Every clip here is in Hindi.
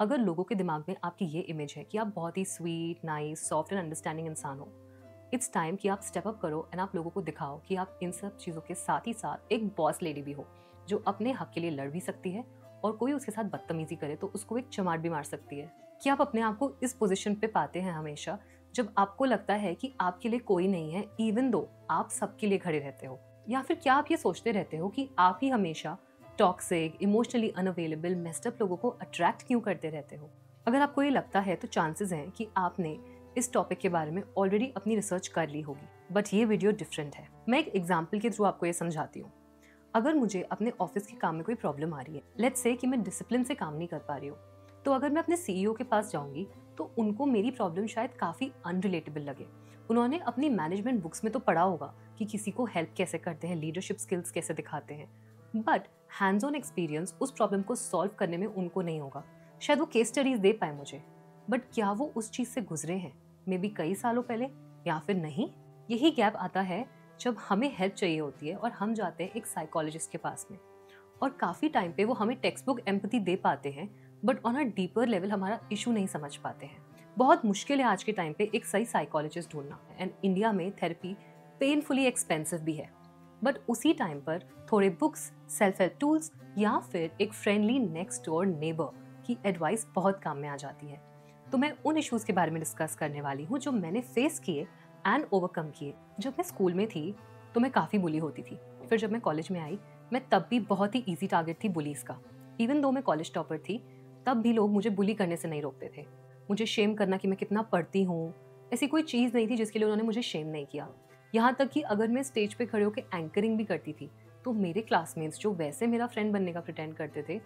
अगर लोगों के दिमाग में आपकी ये इमेज है कि आप बहुत ही sweet, nice, soft and understanding इंसान हो, इट्स टाइम कि आप स्टेप अप करो एंड आप लोगों को दिखाओ कि आप इन सब चीज़ों के साथ ही साथ एक बॉस लेडी भी हो, जो अपने हक के लिए लड़ भी सकती है और कोई उसके साथ बदतमीजी करे तो उसको एक चमाट भी मार सकती है। कि आप अपने आप को इस पोजीशन पे पाते हैं हमेशा जब आपको लगता है कि आपके लिए कोई नहीं है, इवन दो आप सबके लिए खड़े रहते हो? या फिर क्या आप ये सोचते रहते हो कि आप ही हमेशा toxic, emotionally unavailable, messed up लोगों को अट्रैक्ट क्यों करते रहते हो? अगर आपको ये लगता है तो चांसेस हैं कि आपने इस टॉपिक के बारे में ऑलरेडी अपनी रिसर्च कर ली होगी, बट ये वीडियो डिफरेंट है। मैं एक एग्जाम्पल के थ्रू आपको ये समझाती हूँ। अगर मुझे अपने ऑफिस के काम में कोई प्रॉब्लम आ रही है, लेट्स से कि मैं डिसिप्लिन से काम नहीं कर पा रही हूँ, तो अगर मैं अपने सीईओ के पास जाऊंगी तो उनको मेरी प्रॉब्लम शायद काफ़ी अनरिलेटेबल लगे। उन्होंने अपनी मैनेजमेंट बुक्स में तो पढ़ा होगा कि किसी को हेल्प कैसे करते हैं, लीडरशिप स्किल्स कैसे दिखाते हैं, बट हैंड्स ऑन एक्सपीरियंस उस प्रॉब्लम को सॉल्व करने में उनको नहीं होगा। शायद वो केस स्टडीज दे पाए मुझे, बट क्या वो उस चीज़ से गुजरे हैं मे बी कई सालों पहले, या फिर नहीं? यही गैप आता है जब हमें हेल्प चाहिए होती है और हम जाते हैं एक साइकोलॉजिस्ट के पास में, और काफ़ी टाइम पे वो हमें टेक्स्ट बुक एम्पैथी दे पाते हैं, but on a deeper level हमारा इशू नहीं समझ पाते हैं। बहुत मुश्किल है आज के टाइम पे एक सही साइकोलॉजिस्ट ढूंढना, एंड इंडिया में थेरेपी पेनफुली एक्सपेंसिव भी है। बट उसी टाइम पर थोड़े बुक्स, सेल्फ हेल्प टूल्स या फिर एक फ्रेंडली नेक्स्ट डोर नेबर की एडवाइस बहुत काम में आ जाती है। तो मैं उन इश्यूज के बारे में डिस्कस करने वाली हूँ जो मैंने फेस किए एंड ओवरकम किए। जब मैं स्कूल में थी तो मैं काफ़ी बुली होती थी। फिर जब मैं कॉलेज में आई, मैं तब भी बहुत ही ईजी टारगेट थी बुलीज का। इवन दो मैं कॉलेज टॉपर थी, तब भी लोग मुझे बुली करने से नहीं रोकते थे। मुझे शेम करना कि मैं कितना पढ़ती हूँ, ऐसी कोई चीज़ नहीं थी जिसके लिए उन्होंने मुझे शेम नहीं किया। यहाँ तक कि अगर मैं स्टेज पे खड़े होकर एंकरिंग भी करती थी तो मेरे क्लासमेट्स जो वैसे मेरा फ्रेंड बनने का प्रिटेंड करते थे,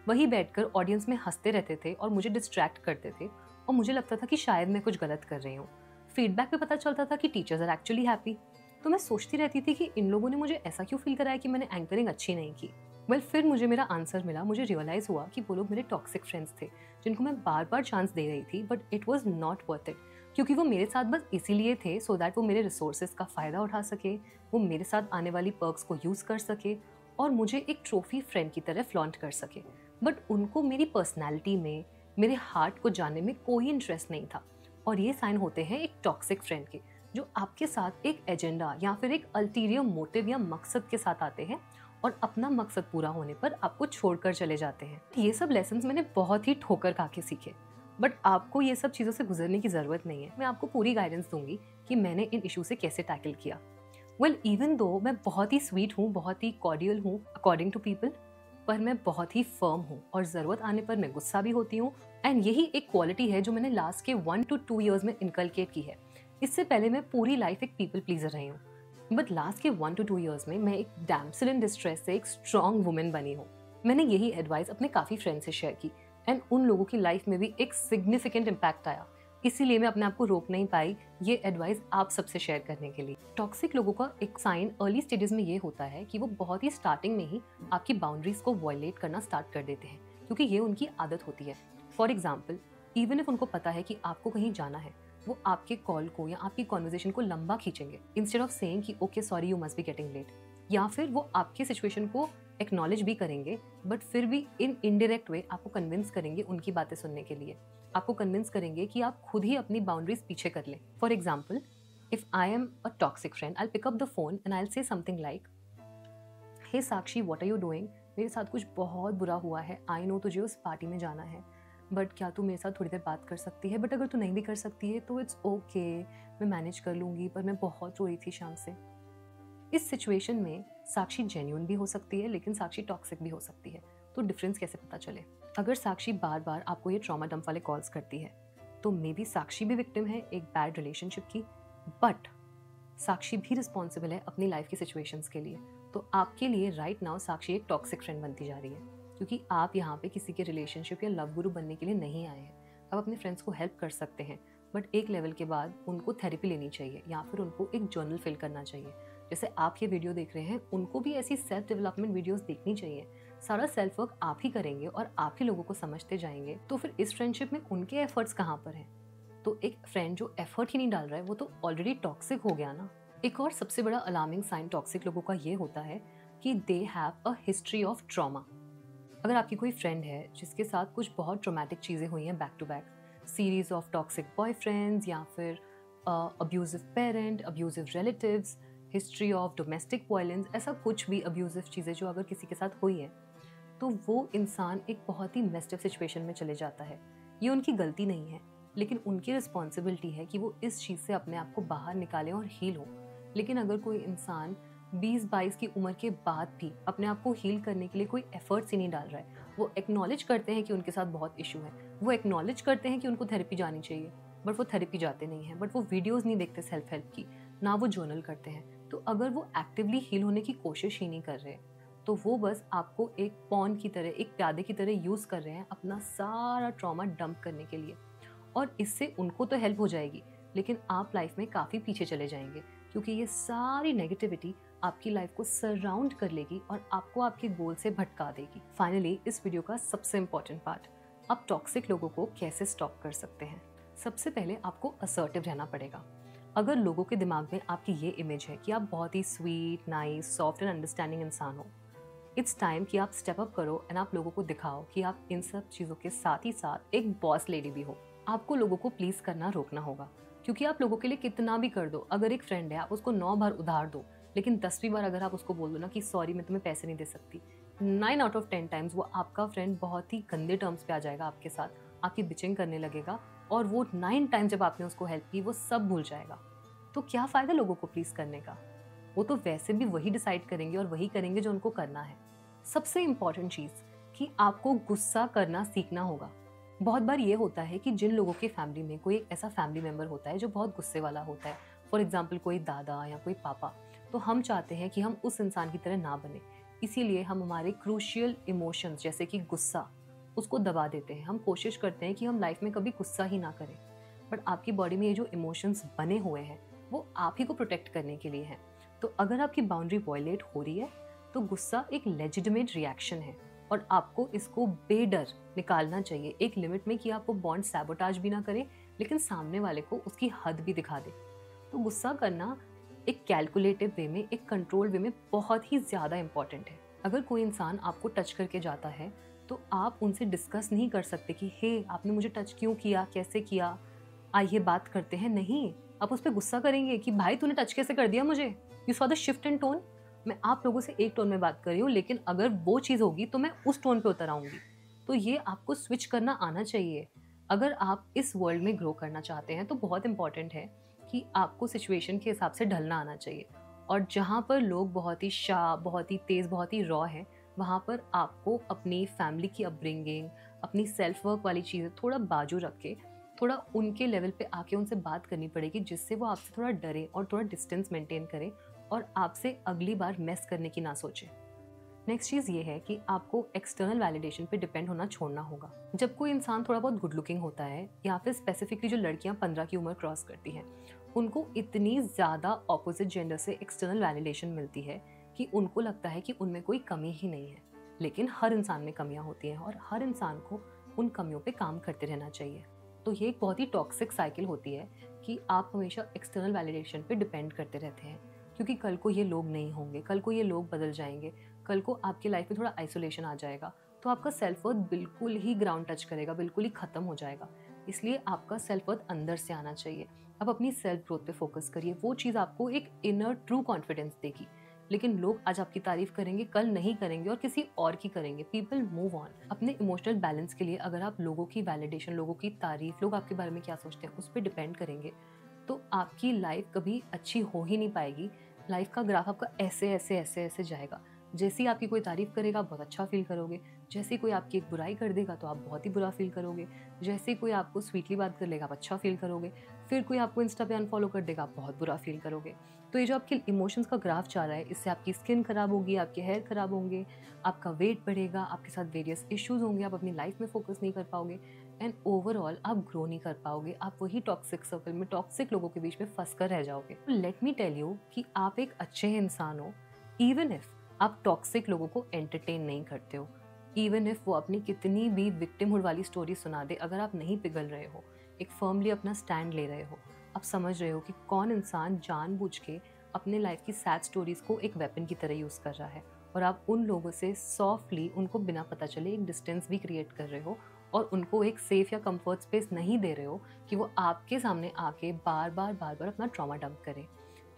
वही बैठकर ऑडियंस में हंसते रहते थे और मुझे डिस्ट्रैक्ट करते थे, और मुझे लगता था कि शायद मैं कुछ गलत कर रही हूँ। फीडबैक पे पता चलता था कि टीचर्स आर एक्चुअली हैप्पी। तो मैं सोचती रहती थी कि इन लोगों ने मुझे ऐसा क्यों फील कराया कि मैंने एंकरिंग अच्छी नहीं की। फिर मुझे मेरा आंसर मिला। मुझे रियलाइज हुआ कि वो लोग मेरे टॉक्सिक फ्रेंड्स थे जिनको मैं बार बार चांस दे रही थी, but it was not worth it, क्योंकि वो मेरे साथ बस इसीलिए थे सो दैट वो मेरे रिसोर्सेज का फ़ायदा उठा सके, वो मेरे साथ आने वाली पर्क्स को यूज़ कर सके और मुझे एक ट्रॉफी फ्रेंड की तरह फ्लॉन्ट कर सके। बट उनको मेरी पर्सनैलिटी में, मेरे हार्ट को जानने में कोई इंटरेस्ट नहीं था। और ये साइन होते हैं एक टॉक्सिक फ्रेंड के, जो आपके साथ एक एजेंडा या फिर एक अल्टीरियर मोटिव या मकसद के साथ आते हैं और अपना मकसद पूरा होने पर आपको छोड़कर चले जाते हैं। ये सब लेसन्स मैंने बहुत ही ठोकर खा के सीखे, बट आपको ये सब चीज़ों से गुजरने की ज़रूरत नहीं है। मैं आपको पूरी गाइडेंस दूंगी कि मैंने इन इशू से कैसे टैकल किया। इवन दो मैं बहुत ही स्वीट हूँ, बहुत ही कॉर्डियल हूँ अकॉर्डिंग टू पीपल, पर मैं बहुत ही फर्म हूँ और ज़रूरत आने पर मैं गुस्सा भी होती हूँ। एंड यही एक क्वालिटी है जो मैंने लास्ट के 1 to 2 ईयर्स में इनकलकेट की है। इससे पहले मैं पूरी लाइफ एक पीपल प्लीजर रही हूँ, बट लास्ट के 1 to 2 ईयर्स में मैं एक डैम्सल इन डिस्ट्रेस से एक स्ट्रॉन्ग वुमेन बनी हूँ। मैंने यही एडवाइस अपने काफ़ी फ्रेंड्स से शेयर की एंड उन लोगों की लाइफ में भी एक सिग्निफिकेंट इम्पैक्ट आया। इसीलिए मैं अपने आप को रोक नहीं पाई ये एडवाइस आप सबसे शेयर करने के लिए। टॉक्सिक लोगों का एक साइन अर्ली स्टेजेस में ये होता है कि वो बहुत ही स्टार्टिंग में ही आपकी बाउंड्रीज को वायलेट करना स्टार्ट कर देते हैं, क्योंकि ये उनकी आदत होती है। फॉर एग्जाम्पल, इवन इफ उनको पता है कि आपको कहीं जाना है, वो आपके कॉल को या आपकी कॉन्वर्जेशन को लंबा खींचेंगे इंस्टेड ऑफ सेइंग कि okay sorry you must be getting late. या फिर वो आपकी सिचुएशन को एक्नॉलेज भी करेंगे, बट फिर भी इन इनडायरेक्ट वे आपको कन्विंस करेंगे उनकी बातें सुनने के लिए। आपको कन्विंस करेंगे कि आप खुद ही अपनी बाउंड्रीज पीछे कर लें। For example, if I am a toxic friend, I pick up the phone and I say something like, hey Sakshi what are you doing, मेरे साथ कुछ बहुत बुरा हुआ है, आई नो तुझे उस पार्टी में जाना है, बट क्या तू मेरे साथ थोड़ी देर बात कर सकती है? बट अगर तू नहीं भी कर सकती है तो इट्स ओके, मैं मैनेज कर लूँगी, पर मैं बहुत रो रही थी शाम से। इस सिचुएशन में साक्षी जेन्युइन भी हो सकती है, लेकिन साक्षी टॉक्सिक भी हो सकती है। तो डिफरेंस कैसे पता चले? अगर साक्षी बार बार आपको ये ट्रॉमा डंप वाले कॉल्स करती है तो मे बी साक्षी भी विक्टिम है एक बैड रिलेशनशिप की, बट साक्षी भी रिस्पॉन्सिबल है अपनी लाइफ की सिचुएशंस के लिए। तो आपके लिए राइट नाउ साक्षी एक टॉक्सिक फ्रेंड बनती जा रही है, क्योंकि आप यहाँ पे किसी के रिलेशनशिप या लव गुरु बनने के लिए नहीं आए हैं। आप अपने फ्रेंड्स को हेल्प कर सकते हैं, बट एक लेवल के बाद उनको थेरेपी लेनी चाहिए या फिर उनको एक जर्नल फिल करना चाहिए। जैसे आप ये वीडियो देख रहे हैं, उनको भी ऐसी सेल्फ डेवलपमेंट वीडियोस देखनी चाहिए। सारा सेल्फ वर्क आप ही करेंगे और आप ही लोगों को समझते जाएंगे, तो फिर इस फ्रेंडशिप में उनके एफर्ट्स कहाँ पर हैं? तो एक फ्रेंड जो एफर्ट ही नहीं डाल रहा है वो तो ऑलरेडी टॉक्सिक हो गया ना। एक और सबसे बड़ा अलार्मिंग साइन टॉक्सिक लोगों का ये होता है कि they have a history of trauma. अगर आपकी कोई फ्रेंड है जिसके साथ कुछ बहुत ट्रॉमेटिक चीज़ें हुई हैं back to back, series of toxic boyfriends या फिर abusive parent, abusive relatives, history of domestic violence, ऐसा कुछ भी अब्यूजिव चीज़ें जो अगर किसी के साथ हुई हैं, तो वो इंसान एक बहुत ही मेस्ड अप सिचुएशन में चले जाता है। ये उनकी गलती नहीं है, लेकिन उनकी रिस्पॉन्सिबिलिटी है कि वो इस चीज़ से अपने आप को बाहर निकालें और हील हो। लेकिन अगर कोई इंसान 20-22 की उम्र के बाद भी अपने आप को हील करने के लिए कोई एफर्ट्स ही नहीं डाल रहा है, वो एक्नॉलेज करते हैं कि उनके साथ बहुत इशू है, वो एक्नॉलेज करते हैं कि उनको थेरेपी जानी चाहिए, बट वो थेरेपी जाते नहीं हैं, बट वो वीडियोज़ नहीं देखते सेल्फ हेल्प की, ना वो जर्नल करते हैं, तो अगर वो एक्टिवली हील होने की कोशिश ही नहीं कर रहे, तो वो बस आपको एक पॉन की तरह, एक प्यादे की तरह यूज़ कर रहे हैं अपना सारा ट्रॉमा डंप करने के लिए। और इससे उनको तो हेल्प हो जाएगी, लेकिन आप लाइफ में काफ़ी पीछे चले जाएंगे, क्योंकि ये सारी नेगेटिविटी आपकी लाइफ को सराउंड कर लेगी और आपको आपके गोल से भटका देगी। फाइनली इस वीडियो का सबसे इम्पॉर्टेंट पार्ट, आप टॉक्सिक लोगों को कैसे स्टॉप कर सकते हैं। सबसे पहले आपको असर्टिव रहना पड़ेगा। अगर लोगों के दिमाग में आपकी ये इमेज है कि आप बहुत ही sweet, nice, soft and understanding इंसान हो, इट्स टाइम कि आप स्टेप अप करो एंड आप लोगों को दिखाओ कि आप इन सब चीज़ों के साथ ही साथ एक बॉस लेडी भी हो। आपको लोगों को प्लीज़ करना रोकना होगा, क्योंकि आप लोगों के लिए कितना भी कर दो, अगर एक फ्रेंड है आप उसको 9 बार उधार दो, लेकिन 10वीं बार अगर आप उसको बोल दो ना कि सॉरी मैं तुम्हें पैसे नहीं दे सकती, 9 आउट ऑफ 10 टाइम्स वो आपका फ्रेंड बहुत ही गंदे टर्म्स पे आ जाएगा आपके साथ, आपकी बिचिंग करने लगेगा, और वो 9 टाइम जब आपने उसको हेल्प की वो सब भूल जाएगा। तो क्या फ़ायदा लोगों को प्लीज़ करने का? वो तो वैसे भी वही डिसाइड करेंगे और वही करेंगे जो उनको करना है। सबसे इम्पॉर्टेंट चीज़ कि आपको गुस्सा करना सीखना होगा। बहुत बार ये होता है कि जिन लोगों के फैमिली में कोई एक ऐसा फैमिली मेम्बर होता है जो बहुत गुस्से वाला होता है, फॉर एग्जाम्पल कोई दादा या कोई पापा, तो हम चाहते हैं कि हम उस इंसान की तरह ना बने, इसीलिए हम हमारे क्रूशियल इमोशंस जैसे कि गुस्सा, उसको दबा देते हैं। हम कोशिश करते हैं कि हम लाइफ में कभी गुस्सा ही ना करें, बट आपकी बॉडी में ये जो इमोशंस बने हुए हैं वो आप ही को प्रोटेक्ट करने के लिए हैं। तो अगर आपकी बाउंड्री वायलेट हो रही है तो गुस्सा एक लेजिटिमेट रिएक्शन है और आपको इसको बेडर निकालना चाहिए, एक लिमिट में, कि आप वो बॉन्ड सैबोटाज भी ना करें लेकिन सामने वाले को उसकी हद भी दिखा दे। तो गुस्सा करना एक कैलकुलेटिव वे में, एक कंट्रोल वे में बहुत ही ज़्यादा इंपॉर्टेंट है। अगर कोई इंसान आपको टच करके जाता है तो आप उनसे डिस्कस नहीं कर सकते कि हे आपने मुझे टच क्यों किया, कैसे किया, आइए बात करते हैं। नहीं, आप उस पर गुस्सा करेंगे कि भाई तूने टच कैसे कर दिया मुझे, you saw the shift in tone. मैं आप लोगों से एक टोन में बात कर रही हूँ, लेकिन अगर वो चीज़ होगी तो मैं उस टोन पे उतर आऊँगी। तो ये आपको स्विच करना आना चाहिए। अगर आप इस वर्ल्ड में ग्रो करना चाहते हैं तो बहुत इंपॉर्टेंट है कि आपको सिचुएशन के हिसाब से ढलना आना चाहिए। और जहाँ पर लोग बहुत ही शार्प, बहुत ही तेज़, बहुत ही रॉ हैं, वहाँ पर आपको अपनी फैमिली की अपब्रिंगिंग, अपनी सेल्फ वर्क वाली चीज़ें थोड़ा बाजू रख के, थोड़ा उनके लेवल पे आके उनसे बात करनी पड़ेगी, जिससे वो आपसे थोड़ा डरे और थोड़ा डिस्टेंस मेंटेन करें और आपसे अगली बार मेस करने की ना सोचें। नेक्स्ट चीज़ ये है कि आपको एक्सटर्नल वैलिडेशन पे डिपेंड होना छोड़ना होगा। जब कोई इंसान थोड़ा बहुत गुड लुकिंग होता है, या फिर स्पेसिफिकली जो लड़कियां 15 की उम्र क्रॉस करती हैं, उनको इतनी ज़्यादा ऑपोजिट जेंडर से एक्सटर्नल वैलिडेशन मिलती है कि उनको लगता है कि उनमें कोई कमी ही नहीं है। लेकिन हर इंसान में कमियाँ होती हैं और हर इंसान को उन कमियों पर काम करते रहना चाहिए। तो ये एक बहुत ही टॉक्सिक साइकिल होती है कि आप हमेशा एक्सटर्नल वैलिडेशन पे डिपेंड करते रहते हैं, क्योंकि कल को ये लोग नहीं होंगे, कल को ये लोग बदल जाएंगे, कल को आपकी लाइफ में थोड़ा आइसोलेशन आ जाएगा, तो आपका सेल्फ वर्थ बिल्कुल ही ग्राउंड टच करेगा, बिल्कुल ही ख़त्म हो जाएगा। इसलिए आपका सेल्फ वर्थ अंदर से आना चाहिए। आप अपनी सेल्फ ग्रोथ पे फोकस करिए, वो चीज़ आपको एक इनर ट्रू कॉन्फिडेंस देगी। लेकिन लोग आज आपकी तारीफ करेंगे, कल नहीं करेंगे और किसी और की करेंगे। People move on. अपने इमोशनल बैलेंस के लिए अगर आप लोगों की वैलिडेशन, लोगों की तारीफ, लोग आपके बारे में क्या सोचते हैं, उस पर डिपेंड करेंगे, तो आपकी लाइफ कभी अच्छी हो ही नहीं पाएगी। लाइफ का ग्राफ आपका ऐसे ऐसे ऐसे ऐसे जाएगा। जैसे ही आपकी कोई तारीफ करेगा बहुत अच्छा फील करोगे, जैसे कोई आपकी एक बुराई कर देगा तो आप बहुत ही बुरा फील करोगे, जैसे कोई आपको स्वीटली बात कर लेगा आप अच्छा फील करोगे, फिर कोई आपको इंस्टा पे अनफॉलो कर देगा आप बहुत बुरा फील करोगे। तो ये जो आपके इमोशंस का ग्राफ जा रहा है, इससे आपकी स्किन खराब होगी, आपके हेयर खराब होंगे, आपका वेट बढ़ेगा, आपके साथ वेरियस इश्यूज होंगे, आप अपनी लाइफ में फोकस नहीं कर पाओगे एंड ओवरऑल आप ग्रो नहीं कर पाओगे। आप वही टॉक्सिक सर्कल में, टॉक्सिक लोगों के बीच में फंस कर रह जाओगे। लेट मी टेल यू कि आप एक अच्छे इंसान हो, इवन इफ आप टॉक्सिक लोगों को एंटरटेन नहीं करते हो, इवन इफ वो अपनी कितनी भी विक्टिमहुड वाली स्टोरी सुना दे, अगर आप नहीं पिघल रहे हो, एक फर्मली अपना स्टैंड ले रहे हो, आप समझ रहे हो कि कौन इंसान जानबूझ के अपने लाइफ की सैड स्टोरीज को एक वेपन की तरह यूज़ कर रहा है और आप उन लोगों से सॉफ्टली, उनको बिना पता चले एक डिस्टेंस भी क्रिएट कर रहे हो और उनको एक सेफ या कंफर्ट स्पेस नहीं दे रहे हो कि वो आपके सामने आके बार बार अपना ट्रॉमा डंप करें।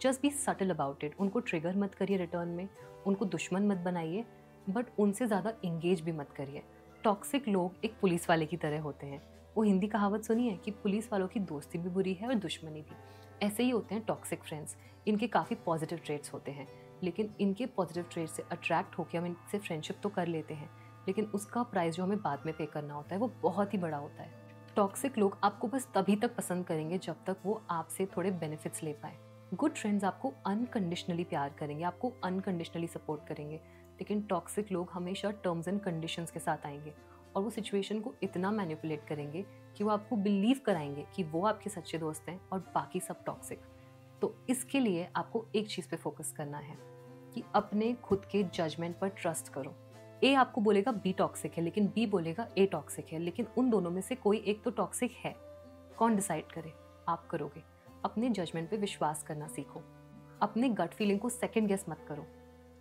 Just be subtle about it. उनको ट्रिगर मत करिए रिटर्न में, उनको दुश्मन मत बनाइए, बट उनसे ज़्यादा इंगेज भी मत करिए। टॉक्सिक लोग एक पुलिस वाले की तरह होते हैं। वो हिंदी कहावत सुनी है कि पुलिस वालों की दोस्ती भी बुरी है और दुश्मनी भी। ऐसे ही होते हैं टॉक्सिक फ्रेंड्स। इनके काफ़ी पॉजिटिव ट्रेट्स होते हैं, लेकिन इनके पॉजिटिव ट्रेट से अट्रैक्ट होकर हम इनसे फ्रेंडशिप तो कर लेते हैं, लेकिन उसका प्राइस जो हमें बाद में पे करना होता है वो बहुत ही बड़ा होता है। टॉक्सिक लोग आपको बस तभी तक पसंद करेंगे जब तक वो आपसे थोड़े बेनिफिट्स ले पाए। गुड फ्रेंड्स आपको अनकंडीशनली प्यार करेंगे, आपको अनकंडीशनली सपोर्ट करेंगे, लेकिन टॉक्सिक लोग हमेशा टर्म्स एंड कंडीशंस के साथ आएंगे और वो सिचुएशन को इतना मैनिपुलेट करेंगे कि वो आपको बिलीव कराएंगे कि वो आपके सच्चे दोस्त हैं और बाकी सब टॉक्सिक। तो इसके लिए आपको एक चीज़ पे फोकस करना है कि अपने खुद के जजमेंट पर ट्रस्ट करो। ए आपको बोलेगा बी टॉक्सिक है, लेकिन बी बोलेगा ए टॉक्सिक है, लेकिन उन दोनों में से कोई एक तो टॉक्सिक है। कौन डिसाइड करे? आप करोगे। अपने जजमेंट पे विश्वास करना सीखो। अपने गट फीलिंग को सेकंड गेस मत करो।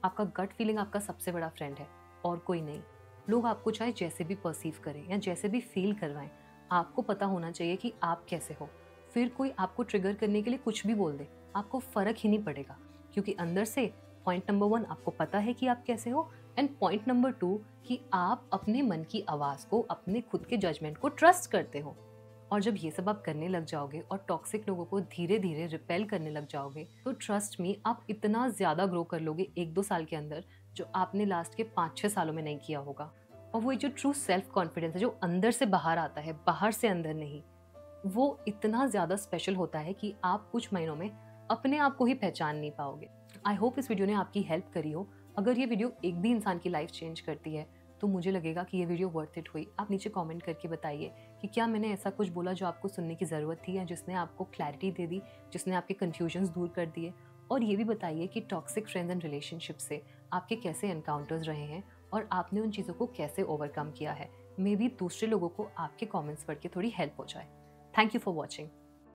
आपका गट फीलिंग आपका सबसे बड़ा फ्रेंड है और कोई नहीं। लोग आपको चाहे जैसे भी परसीव करें या जैसे भी फील करवाएं, आपको पता होना चाहिए कि आप कैसे हो। फिर कोई आपको ट्रिगर करने के लिए कुछ भी बोल दे, आपको फ़र्क ही नहीं पड़ेगा, क्योंकि अंदर से पॉइंट नंबर 1 आपको पता है कि आप कैसे हो, एंड पॉइंट नंबर 2 कि आप अपने मन की आवाज़ को, अपने खुद के जजमेंट को ट्रस्ट करते हो। और जब ये सब आप करने लग जाओगे और टॉक्सिक लोगों को धीरे धीरे रिपेल करने लग जाओगे, तो ट्रस्ट मी, आप इतना ज़्यादा ग्रो कर लोगे 1-2 साल के अंदर, जो आपने लास्ट के 5-6 सालों में नहीं किया होगा। और वो जो ट्रू सेल्फ कॉन्फिडेंस है जो अंदर से बाहर आता है, बाहर से अंदर नहीं, वो इतना ज़्यादा स्पेशल होता है कि आप कुछ महीनों में अपने आप को ही पहचान नहीं पाओगे। आई होप इस वीडियो ने आपकी हेल्प करी हो। अगर ये वीडियो एक भी इंसान की लाइफ चेंज करती है तो मुझे लगेगा कि ये वीडियो वर्थ इट हुई। आप नीचे कमेंट करके बताइए कि क्या मैंने ऐसा कुछ बोला जो आपको सुनने की ज़रूरत थी, या जिसने आपको क्लैरिटी दे दी, जिसने आपके कन्फ्यूजन्स दूर कर दिए। और ये भी बताइए कि टॉक्सिक फ्रेंड्स एंड रिलेशनशिप से आपके कैसे एनकाउंटर्स रहे हैं और आपने उन चीज़ों को कैसे ओवरकम किया है। मे बी दूसरे लोगों को आपके कॉमेंट्स पढ़ के थोड़ी हेल्प हो जाए। Thank you for watching.